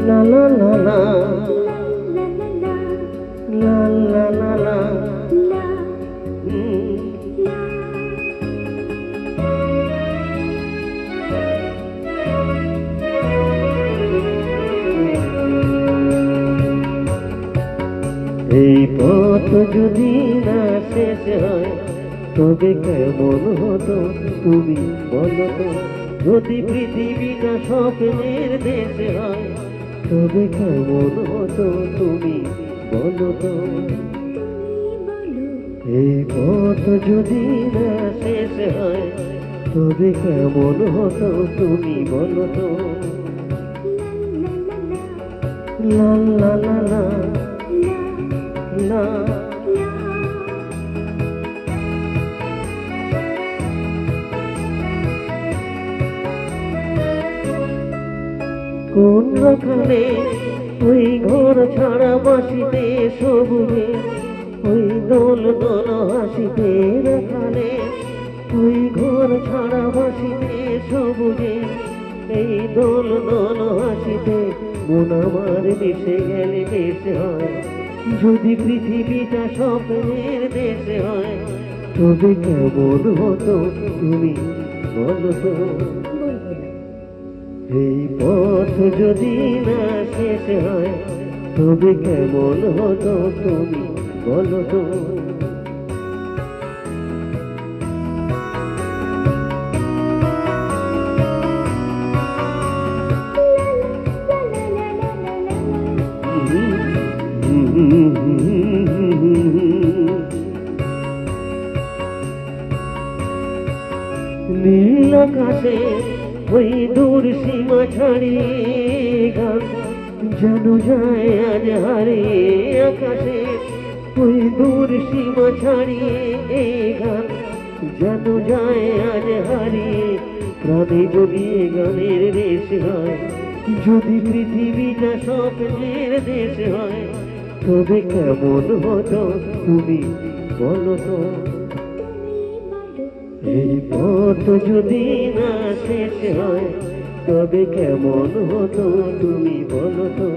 লা লা লা লা লা লা লা লা এই পথ যদি না শেষ হয় তবে কেমন হতো তুমি বলো তো। যদি পৃথিবীটা স্বপ্নের দেশ হয় তবে কেমন হতো তুমি বলো তো। এই পথ যদি না শেষ হয় তবে কেমন হতো তুমি বলো তো। লা লা লা লা লা কোন রকমে ওই ঘর ছাড়া বাসিতে সবুজে ওই দোল দোল হাসিতে রাখালে ওই ঘর ছাড়া বাসিতে সবুজে এই দোল দোল হাসিতে মন আমার মিশে গেলে বেশ হয়। যদি পৃথিবীটা স্বপ্নের দেশ হয় তবে কেমন হতো তুমি বলো তো। এই পথ যদি না শেষ হয় তবে কেমন হতো তুমি বলো তো। নীল আকাশে ওই দূর সীমা ছাড়িয়ে গান যেন যায় আজ হারিয়ে। আকাশে ওই দূর সীমা ছাড়িয়ে এই গান যেন যায় আজ হারিয়ে। প্রাণে যদি গানের দেশ হয় যদি পৃথিবীটা স্বপ্নের দেশ হয় তবে কেমন হতো তুমি বলো তো। এই পথ যদি না শেষ হয় তবে কেমন হতো তুমি বলো তো।